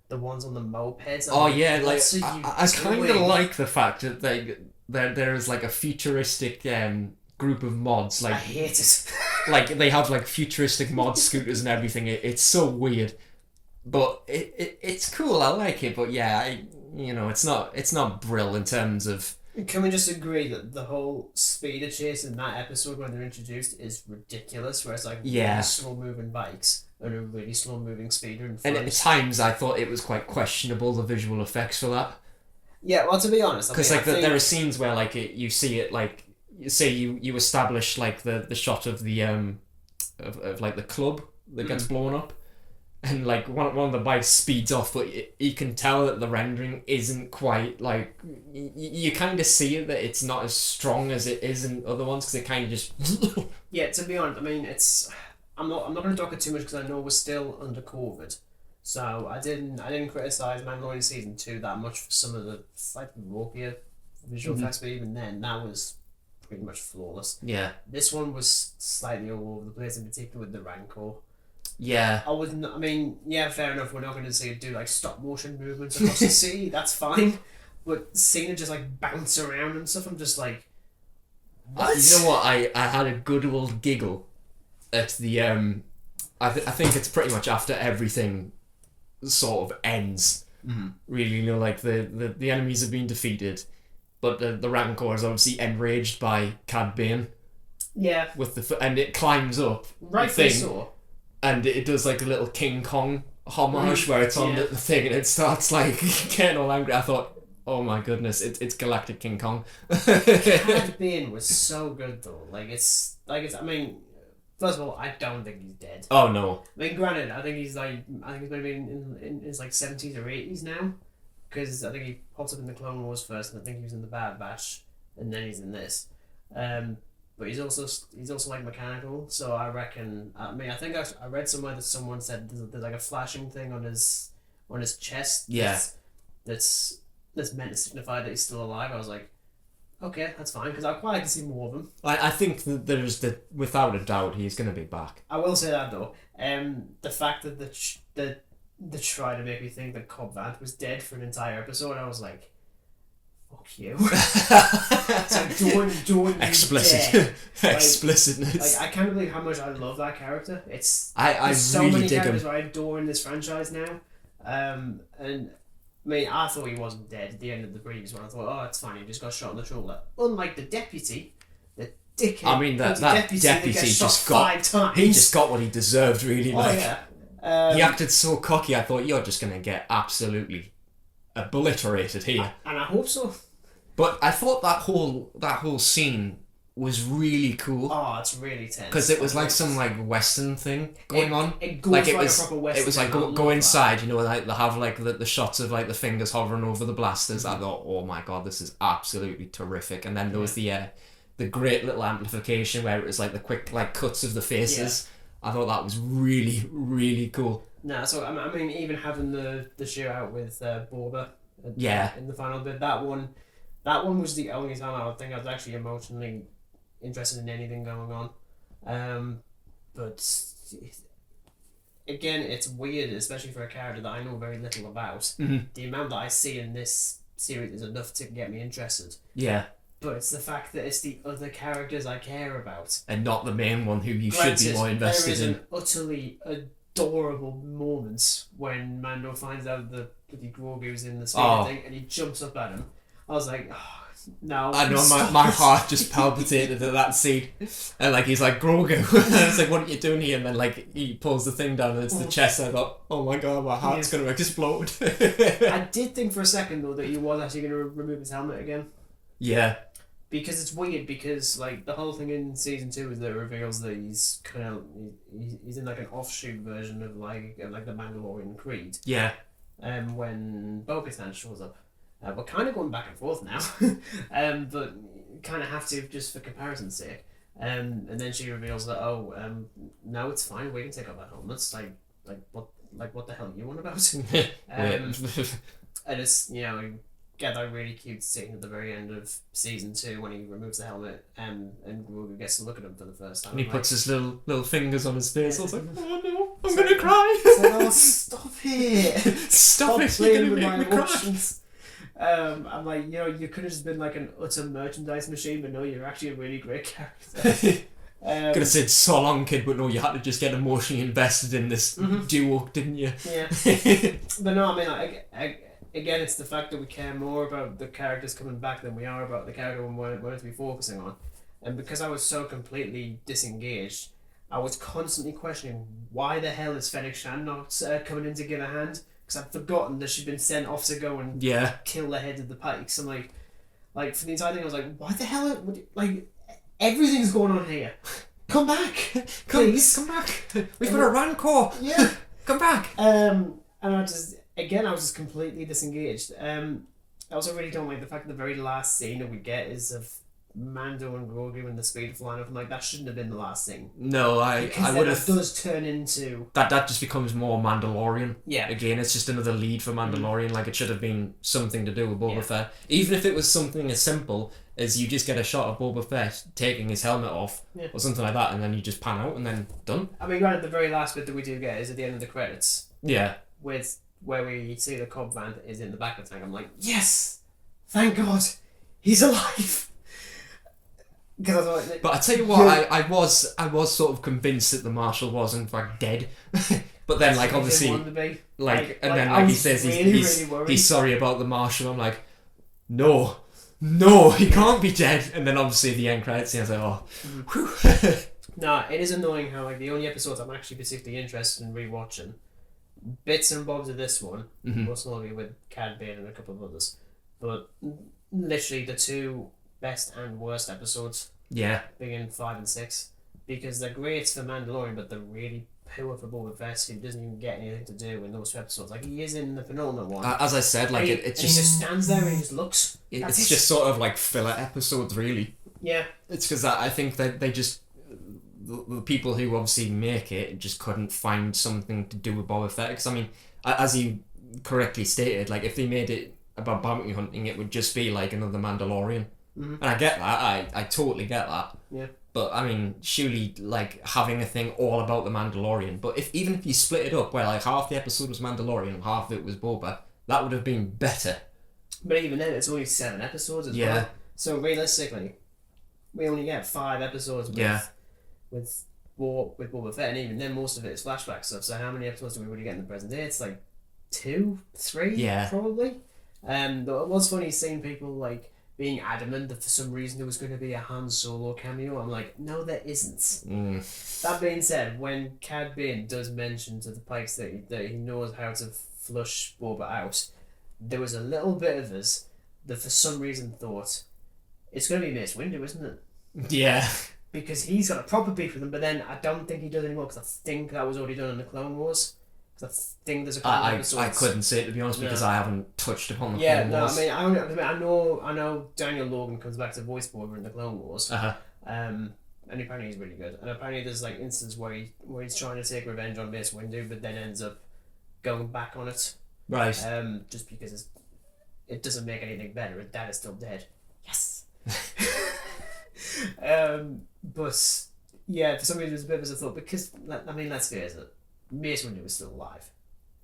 The ones on the mopeds. Oh, yeah, like, I kind of like the fact that there is, like, a futuristic group of mods. Like, I hate it. Like, they have, like, futuristic mod scooters and everything. It's so weird. But it's cool. I like it. But yeah, it's not brill in terms of. Can we just agree that the whole speeder chase in that episode when they're introduced is ridiculous? Where it's like really slow moving bikes and a really slow moving speeder in front. And at times I thought it was quite questionable, the visual effects for that. Yeah, well, to be honest, because there are scenes where like you see it, like say you establish like the shot of the of like the club that gets blown up. And like one of the bikes speeds off, but you can tell that the rendering isn't quite like you kind of see it that it's not as strong as it is in other ones because it kind of just. Yeah, to be honest, I mean I'm not going to talk it too much because I know we're still under COVID, so I didn't criticize Mandalorian season 2 that much for some of the slightly rockier visual effects, but even then that was pretty much flawless. Yeah. This one was slightly all over the place, in particular with the Rancor. Yeah. I mean, yeah, fair enough. We're not going to see it do like stop motion movements across the sea. That's fine. But seeing it just like bounce around and stuff, I'm just like, what? You know what? I had a good old giggle at the I think it's pretty much after everything sort of ends. Mm-hmm. Really, like the enemies have been defeated, but the Rancor is obviously enraged by Cad Bane. Yeah. And it climbs up. Rightfully so. And it does like a little King Kong homage where it's on the thing and it starts like getting all angry. I thought, oh my goodness, it's Galactic King Kong. Cad Bane was so good though. I mean, first of all, I don't think he's dead. Oh no. I mean, granted, I think he's maybe in his like 70s or 80s now, because I think he popped up in the Clone Wars first, and I think he was in the Bad Batch, and then he's in this. but he's also like mechanical. So I reckon. I mean, I think I read somewhere that someone said there's like a flashing thing on his chest. Yeah. That's meant to signify that he's still alive. I was like, okay, that's fine, because I'd quite like to see more of him. I think that without a doubt he's going to be back. I will say that though. The fact that they tried to make me think that Cobb Vanth was dead for an entire episode, I was like, fuck you. It's like, don't Explicit. Explicitness. Like, I can't believe how much I love that character. I so really many dig characters him. I adore in this franchise now. And I mean, I thought he wasn't dead at the end of the previous one. I thought, oh, it's fine, he just got shot in the shoulder. Unlike the deputy, the dickhead. I mean, that deputy just got 5 times. He just got what he deserved, really. Oh, like, yeah. he acted so cocky. I thought, you're just going to get absolutely obliterated here. And I hope so. But I thought that whole scene was really cool. Oh, it's really tense. Because it was like some like Western thing going on. It goes like a proper Western. It was like go inside, you know, like they have like the shots of like the fingers hovering over the blasters. I thought, oh my god, this is absolutely terrific. And then there was the great little amplification where it was like the quick like cuts of the faces. Yeah. I thought that was really, really cool. Nah, so I mean, even having the shootout with Boba in the final bit, that one was the only time I think I was actually emotionally interested in anything going on. But again, it's weird, especially for a character that I know very little about. Mm-hmm. The amount that I see in this series is enough to get me interested. Yeah. But it's the fact that it's the other characters I care about. And not the main one who you should be more invested in. There is an utterly adorable moment when Mando finds out that bloody Grogu's in the speeder thing and he jumps up at him. I was like, oh, no. I know, my heart just palpitated at that scene. And like, he's like, Grogu. And it's like, what are you doing here? And then like, he pulls the thing down and it's the chest. And I thought, oh my god, my heart's going to explode. I did think for a second though that he was actually going to remove his helmet again. Yeah. Because it's weird, because like the whole thing in season 2 is that it reveals that he's in like an offshoot version of like the Mandalorian Creed. Yeah. When Bo-Katan shows up. We're kind of going back and forth now, but kind of have to just for comparison's sake. And then she reveals that no, it's fine. We can take off our helmets. What the hell are you on about? And it's get that really cute scene at the very end of season 2 when he removes the helmet and Grogu gets to look at him for the first time. And he puts his little fingers on his face. I was like, oh no, I'm it's gonna cry. It's like, oh, stop it! Stop it! playing You're with gonna my make me cry. emotions. I'm like, you could have just been like an utter merchandise machine, but no, you're actually a really great character. Could have said so long, kid, but no, you had to just get emotionally invested in this duo, didn't you? Yeah. But no, I mean, again, it's the fact that we care more about the characters coming back than we are about the character we're to be focusing on. And because I was so completely disengaged, I was constantly questioning why the hell is Fennec Shand not coming in to give a hand? Because I'd forgotten that she'd been sent off to go and kill the head of the Pikes. I'm like for the entire thing, I was like, why the hell? Everything's going on here. Come back, please. Come back. We've got a Rancor. Yeah. Come back. And I was just completely disengaged. I also really don't like the fact that the very last scene that we get is of Mando and Grogu and the speeder flying up. I'm like, that shouldn't have been the last scene. No, I would have. It does turn into that just becomes more Mandalorian. Yeah. Again, it's just another lead for Mandalorian. Like, it should have been something to do with Boba Fett. Even if it was something as simple as you just get a shot of Boba Fett taking his helmet off or something like that, and then you just pan out and then done. I mean, right at the very last bit that we do get is at the end of the credits. Yeah. With where we see the Cobb Vanth is in the back of the tank. I'm like, yes, thank God, he's alive. But I tell you what, I was sort of convinced that the Marshal was in fact dead. But then, like, obviously, he says he's sorry about the Marshal. I'm like, no, he can't be dead. And then obviously the end credits scene, I was like, oh. No, it is annoying how like the only episodes I'm actually particularly interested in rewatching, bits and bobs of this one, most notably with Cad Bane and a couple of others, but literally the 2 best and worst episodes. Yeah. Being in 5 and 6, because they're great for Mandalorian, but they're really poor for Boba Fett, who doesn't even get anything to do in those two episodes. Like, he is in the penultimate one. As I said, like, it's he just stands there and he just looks. It's just sort of like filler episodes, really. Yeah. It's because I think that they just... The people who obviously make it just couldn't find something to do with Boba Fett. Because, I mean, as you correctly stated, like, if they made it about bounty hunting, it would just be like another Mandalorian. And I get that. I totally get that. Yeah. But, I mean, surely, like, having a thing all about the Mandalorian. But even if you split it up, where, like, half the episode was Mandalorian and half of it was Boba, that would have been better. But even then, it's only 7 episodes as well. So, realistically, we only get 5 episodes with Boba Fett, and even then, most of it is flashback stuff. So, how many episodes do we really get in the present day? It's like 2, 3, probably. Though it was funny seeing people, like, being adamant that for some reason there was going to be a Han Solo cameo. I'm like, no, there isn't. That being said, when Cad Bane does mention to the Pikes that he knows how to flush Boba out, there was a little bit of us that for some reason thought, it's going to be Mace Windu, isn't it? Yeah. Because he's got a proper beef with him, but then I don't think he does anymore, because I think that was already done in the Clone Wars. Because I think there's a couple of episodes. I couldn't say it, to be honest, because I haven't touched upon the Clone Wars. I know Daniel Logan comes back to voice Boba in the Clone Wars. And apparently he's really good. And apparently there's like instances where he's trying to take revenge on Mace Windu, but then ends up going back on it. Right. Just because it doesn't make anything better. His dad is still dead. Yes. But yeah, for some reason there's a bit of a thought, because I mean, let's face it, Mace Windu is still alive.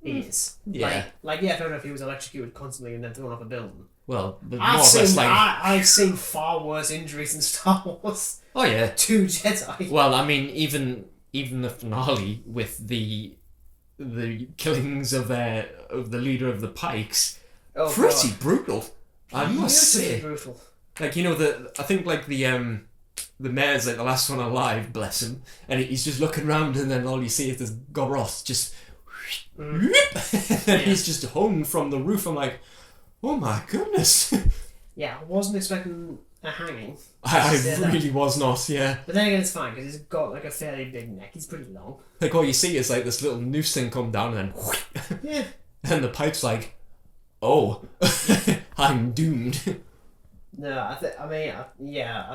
He is. Yeah. I don't know if he was electrocuted constantly and then thrown off a building. Well, I've seen far worse injuries in Star Wars. Oh yeah. 2 Jedi. Well, I mean, even the finale with the killings of the leader of the Pikes, pretty brutal. I must say. Brutal. Like, you know, I think like the mayor's like the last one alive, bless him, and he's just looking around, and then all you see is this Goroth just and he's just hung from the roof. I'm like, oh my goodness. Yeah, I wasn't expecting a hanging. I really was not, yeah. But then again, it's fine, because he's got like a fairly big neck. He's pretty long. Like, all you see is like this little noose thing come down, and then yeah. And the Pipe's like, oh, I'm doomed. No, I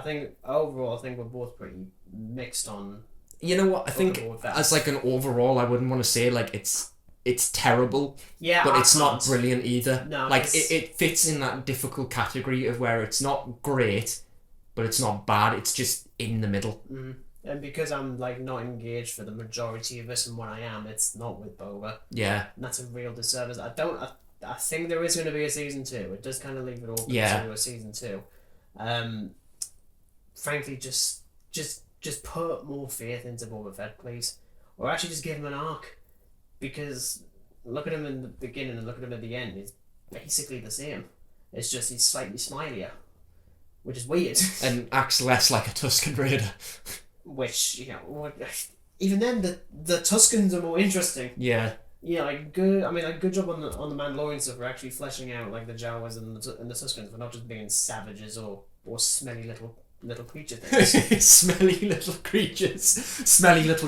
think overall, I think we're both pretty mixed on. You know what? I think as like an overall, I wouldn't want to say like it's terrible. Yeah, but it's not brilliant either. No, like it fits in that difficult category of where it's not great, but it's not bad. It's just in the middle. And because I'm like not engaged for the majority of it, and when I am, it's not with Boba. Yeah, and that's a real disservice. I think there is going to be a season 2. It does kind of leave it open to a season 2. Frankly, just put more faith into Boba Fett, please, or actually just give him an arc, because look at him in the beginning and look at him at the end. He's basically the same. It's just he's slightly smilier, which is weird, and acts less like a Tusken Raider. Which, you know, even then the Tuskens are more interesting. Yeah. Yeah, like good. I mean, like good job on the Mandalorian stuff for actually fleshing out like the Jawas and the Tuskens, for not just being savages or smelly little creature things. Smelly little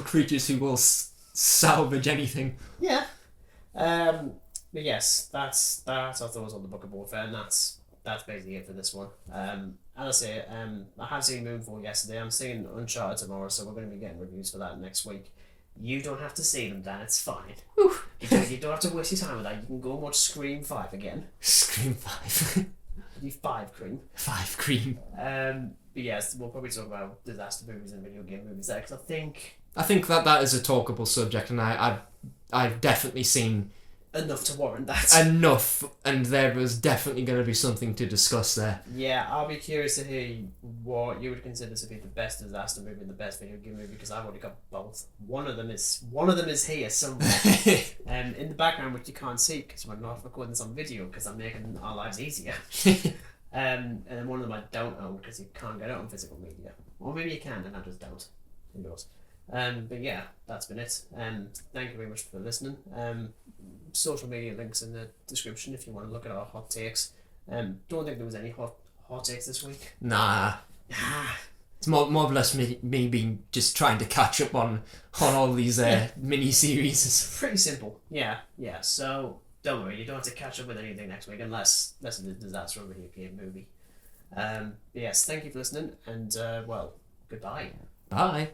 creatures who will salvage anything. Yeah. But yes, that's our thoughts on the Book of Boba Fett, and that's basically it for this one. As I say, I have seen Moonfall yesterday. I'm seeing Uncharted tomorrow, so we're going to be getting reviews for that next week. You don't have to see them, Dan. It's fine. You don't have to waste your time with that. You can go and watch Scream 5 again. Scream 5. You 5 cream. 5 cream. But yes, we'll probably talk about disaster movies and video game movies there, because I think that is a talkable subject, and I've definitely seen enough to warrant that. Enough, and there was definitely going to be something to discuss there. Yeah, I'll be curious to hear what you would consider to be the best disaster movie and the best video game movie, because I've already got both. One of them is here somewhere, in the background, which you can't see because we're not recording this on video, because I'm making our lives easier. And then one of them I don't own because you can't get it on physical media, or maybe you can and I just don't. Who knows? But yeah, that's been it. Thank you very much for listening. Social media links in the description if you want to look at our hot takes. Don't think there was any hot takes this week. Nah. It's more or less me being just trying to catch up on all these mini series. It's pretty simple. Yeah. So don't worry, you don't have to catch up with anything next week unless it's a disaster of a video game movie. Yes, thank you for listening, and well, goodbye. Bye.